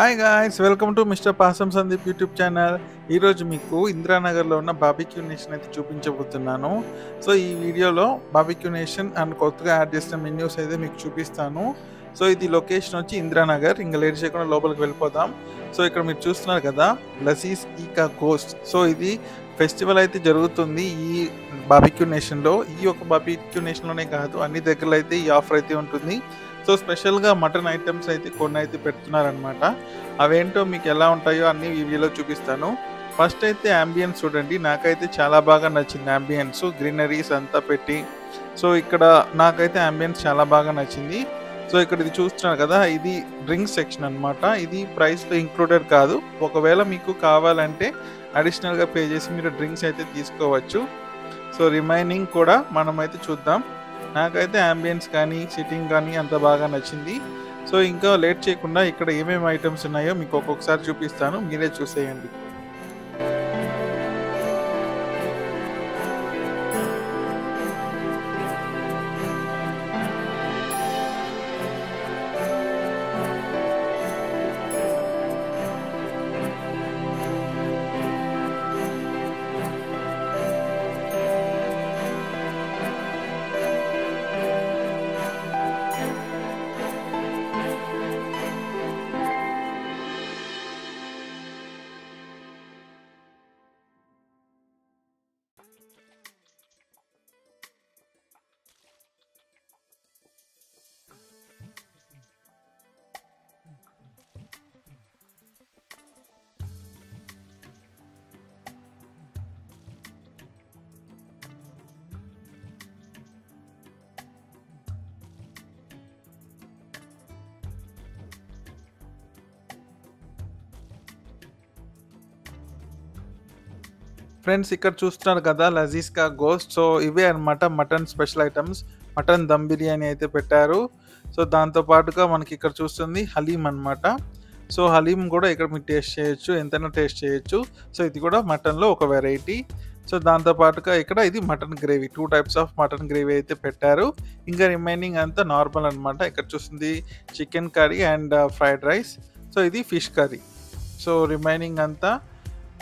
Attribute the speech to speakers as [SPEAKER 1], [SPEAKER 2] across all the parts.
[SPEAKER 1] Hi guys, welcome to mister Pasam Sandeep YouTube channel. ఈరోజు మీకు ఇందిరానగర్లో ఉన్న బాబిక్యూ నేషన్ అయితే చూపించబోతున్నాను. సో ఈ వీడియోలో బాబిక్యూ నేషన్ అండ్ కొత్తగా యాడ్ చేసిన మెన్యూస్ అయితే మీకు చూపిస్తాను. సో ఇది లొకేషన్ వచ్చి ఇందిరానగర్. ఇంకా లేట్ చేయకుండా లోపలికి వెళ్ళిపోదాం. సో ఇక్కడ మీరు చూస్తున్నారు కదా, లజీజ్ ఈకా గోస్ట్. సో ఇది ఫెస్టివల్ అయితే జరుగుతుంది ఈ బాబిక్యూ నేషన్లో. ఈ ఒక బాబిక్యూ నేషన్లోనే కాదు, అన్ని దగ్గరలో అయితే ఈ ఆఫర్ అయితే ఉంటుంది. సో స్పెషల్గా మటన్ ఐటమ్స్ అయితే కొన్ని అయితే పెడుతున్నారనమాట. అవేంటో మీకు ఎలా ఉంటాయో అన్ని ఈ వీడియోలో చూపిస్తాను. ఫస్ట్ అయితే అంబియన్స్ చూడండి. నాకైతే చాలా బాగా నచ్చింది అంబియన్స్, గ్రీనరీస్ అంతా పెట్టి. సో ఇక్కడ నాకైతే అంబియన్స్ చాలా బాగా నచ్చింది. సో ఇక్కడ ఇది చూస్తున్నారు కదా, ఇది డ్రింక్స్ సెక్షన్ అనమాట. ఇది ప్రైస్లో ఇంక్లూడెడ్ కాదు. ఒకవేళ మీకు కావాలంటే అడిషనల్గా పే చేసి మీరు డ్రింక్స్ అయితే తీసుకోవచ్చు. సో రిమైనింగ్ కూడా మనమైతే చూద్దాం. నాకైతే అంబియన్స్ కానీ సిట్టింగ్ కానీ అంత బాగా నచ్చింది. సో ఇంకా లేట్ చేయకుండా ఇక్కడ ఏమేమి ఐటమ్స్ ఉన్నాయో మీకు ఒక్కొక్కసారి చూపిస్తాను, మీరే చూసేయండి. ఫ్రెండ్స్ ఇక్కడ చూస్తున్నారు కదా, లజీజ్ కా గోస్ట్. సో ఇవే అనమాట mutton special items. Mutton dum biryani అయితే పెట్టారు. సో దాంతో పాటుగా మనకి ఇక్కడ చూస్తుంది హలీం అనమాట. సో హలీం కూడా ఇక్కడ మీరు టేస్ట్ చేయొచ్చు, ఎంతైనా టేస్ట్ చేయొచ్చు. సో ఇది కూడా మటన్లో ఒక వెరైటీ. సో దాంతో పాటుగా ఇక్కడ ఇది mutton gravy, 2 types of mutton gravy అయితే పెట్టారు. ఇంకా రిమైనింగ్ అంతా నార్మల్ అనమాట. ఇక్కడ చూస్తుంది chicken curry and fried rice. So ఇది ఫిష్ కర్రీ. సో రిమైనింగ్ అంతా,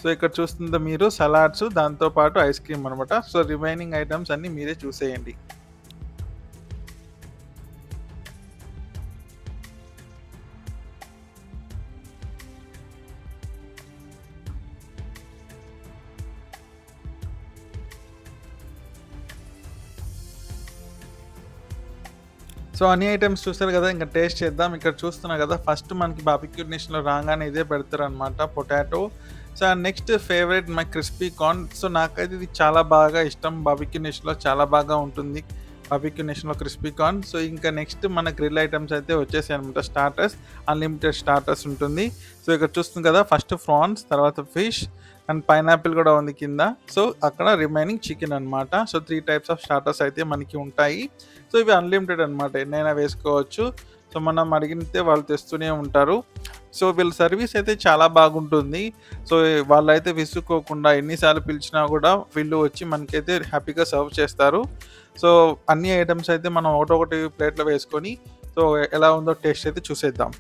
[SPEAKER 1] సో ఇక్కడ చూస్తుంది మీరు సలాడ్స్, దాంతోపాటు ఐస్ క్రీమ్ అనమాట. సో రిమైనింగ్ ఐటమ్స్ అన్నీ మీరే చూసేయండి. సో అన్ని ఐటమ్స్ చూస్తారు కదా, ఇంకా టేస్ట్ చేద్దాం. ఇక్కడ చూస్తున్నా కదా, ఫస్ట్ మనకి బాబిక్యూ నేషన్లో రాగానే ఇదే పెడతారు అనమాట, potato. So next favourite my crispy corn. So నాకైతే ఇది చాలా బాగా ఇష్టం. బాబిక్యూ నేషన్లో చాలా బాగా ఉంటుంది బాబిక్యూ నేషన్లో క్రిస్పీ కార్న్. సో ఇంకా నెక్స్ట్ మన గ్రిల్ ఐటమ్స్ అయితే వచ్చేసాయి అనమాట. స్టార్టర్స్, అన్లిమిటెడ్ స్టార్టర్స్ ఉంటుంది. సో ఇక్కడ చూస్తుంది కదా, ఫస్ట్ ఫ్రాన్స్, తర్వాత ఫిష్ అండ్ పైనాపిల్ కూడా ఉంది కింద. సో అక్కడ రిమైనింగ్ చికెన్ అనమాట. సో 3 టైప్స్ ఆఫ్ స్టార్టర్స్ అయితే మనకి ఉంటాయి. సో ఇవి అన్లిమిటెడ్ అనమాట, ఎన్నైనా వేసుకోవచ్చు. సో మనం అడిగితే వాళ్ళు తెస్తూనే ఉంటారు. సో వీళ్ళ సర్వీస్ అయితే చాలా బాగుంటుంది. సో వాళ్ళైతే విసుక్కోకుండా ఎన్నిసార్లు పిలిచినా కూడా వీళ్ళు వచ్చి మనకైతే హ్యాపీగా సర్వ్ చేస్తారు. సో అన్ని ఐటమ్స్ అయితే మనం ఒకటొకటి ప్లేట్లో వేసుకొని సో ఎలా ఉందో టేస్ట్ అయితే చూసేద్దాం.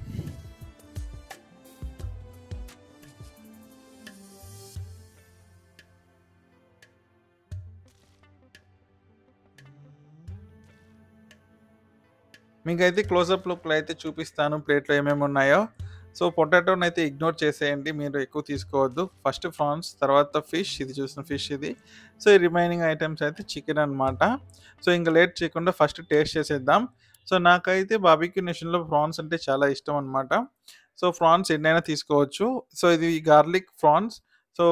[SPEAKER 1] మీకైతే క్లోజప్ లుక్లో అయితే చూపిస్తాను ప్లేట్లో ఏమేమి ఉన్నాయో. సో పొటాటోని అయితే ఇగ్నోర్ చేసేయండి, మీరు ఎక్కువ తీసుకోవద్దు. ఫస్ట్ ఫ్రాన్స్, తర్వాత ఫిష్, ఇది చూసిన ఫిష్ ఇది. సో ఈ రిమైనింగ్ ఐటమ్స్ అయితే చికెన్ అనమాట. సో ఇంకా లేట్ చేయకుండా ఫస్ట్ టేస్ట్ చేసేద్దాం. సో నాకైతే బాబిక్యూ నేషన్లో ఫ్రాన్స్ అంటే చాలా ఇష్టం అనమాట. సో ఫ్రాన్స్ ఎన్నైనా తీసుకోవచ్చు. సో ఇది గార్లిక్ ఫ్రాన్స్. సో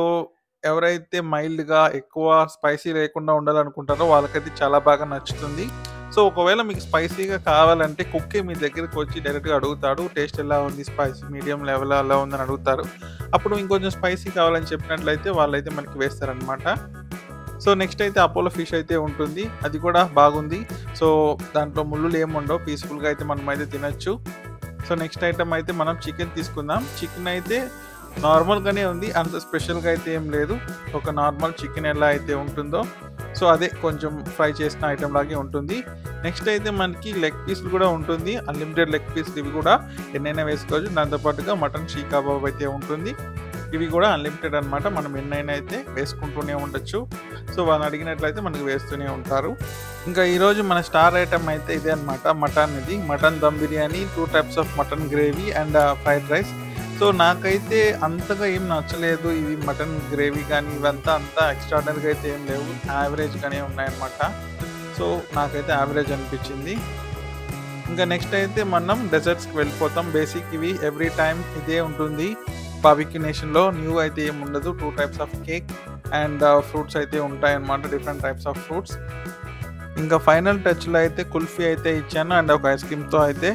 [SPEAKER 1] ఎవరైతే మైల్డ్గా ఎక్కువ స్పైసీ లేకుండా ఉండాలనుకుంటారో వాళ్ళకైతే చాలా బాగా నచ్చుతుంది. సో ఒకవేళ మీకు స్పైసీగా కావాలంటే కుక్కే మీ దగ్గరికి వచ్చి డైరెక్ట్గా అడుగుతాడు, టేస్ట్ ఎలా ఉంది, స్పైసీ మీడియం లెవెల్ ఎలా ఉందని అడుగుతారు. అప్పుడు ఇంకొంచెం స్పైసీ కావాలని చెప్పినట్లయితే వాళ్ళైతే మనకి వేస్తారనమాట. సో నెక్స్ట్ అయితే అపోలో ఫిష్ అయితే ఉంటుంది, అది కూడా బాగుంది. సో దాంట్లో ముళ్ళులు ఏముండవు, పీస్ఫుల్గా అయితే మనం అయితే తినచ్చు. సో నెక్స్ట్ ఐటమ్ అయితే మనం చికెన్ తీసుకుందాం. చికెన్ అయితే నార్మల్‌గానే ఉంది. అంత స్పెషల్‌గా అయితే ఏం లేదు. ఒక నార్మల్ చికెన్ ఎలా అయితే ఉంటుందో, సో అదే కొంచెం ఫ్రై చేసిన ఐటెమ్ లాగే ఉంటుంది. నెక్స్ట్ అయితే మనకి లెగ్ పీస్‌లు కూడా ఉంటుంది. అన్‌లిమిటెడ్ లెగ్ పీస్‌లు ఇవి కూడా ఎన్నైనా వేసుకోవచ్చు. దాంతో పాటుగా మటన్ షీక్ కబాబ్ అయితే ఉంటుంది. ఇవి కూడా అన్‌లిమిటెడ్ అన్నమాట. మనం ఎన్నైనా అయితే వేసుకుంటూనే ఉండొచ్చు. సో వాళ్ళని అడిగినట్లయితే మనకు వేస్తూనే ఉంటారు. ఇంకా ఈరోజు మన స్టార్ ఐటెమ్ అయితే ఇదే అన్నమాట. మటన్ ఇది. Mutton dum biryani, 2 types of mutton gravy and fried rice. So నాకైతే అంతగా ఏం నచ్చలేదు. ఇవి మటన్ గ్రేవీ గానీ ఇవంతా అంతా ఎక్స్ట్రార్డినరీగా అయితే ఏం లేవు. యావరేజ్‌గానే ఉన్నాయన్నమాట. సో నాకైతే యావరేజ్ అనిపించింది. ఇంకా నెక్స్ట్ అయితే మనం డెజర్ట్స్‌కి వెళ్ళిపోతాం. బేసిక్ ఇవి ఎవ్రీ టైమ్ ఇదే ఉంటుంది. బార్బిక్యూ నేషన్‌లో న్యూ అయితే ఏమి ఉండదు. 2 types of cake and fruits అయితే ఉంటాయన్నమాట. Different types of fruits. ఇంకా ఫైనల్ టచ్‌లో అయితే కుల్ఫీ అయితే ఇచ్చాను అండ్ ఒక ఐస్ క్రీమ్‌తో అయితే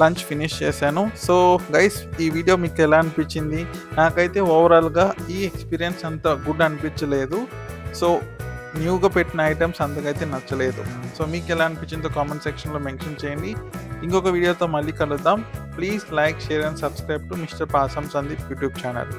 [SPEAKER 1] లంచ్ ఫినిష్ చేశాను. సో గైస్ ఈ వీడియో మీకు ఎలా అనిపించింది? నాకైతే ఓవరాల్‌గా ఈ ఎక్స్‌పీరియన్స్ అంత గుడ్ అనిపించలేదు. సో న్యూగా పెట్టిన ఐటెమ్స్ అంతకైతే నచ్చలేదు. సో మీకు ఎలా అనిపించిందో కామెంట్ సెక్షన్‌లో మెన్షన్ చేయండి. ఇంకొక వీడియోతో మళ్ళీ కలుద్దాం. Please like, share and subscribe to mister Pasam Sandeep YouTube channel.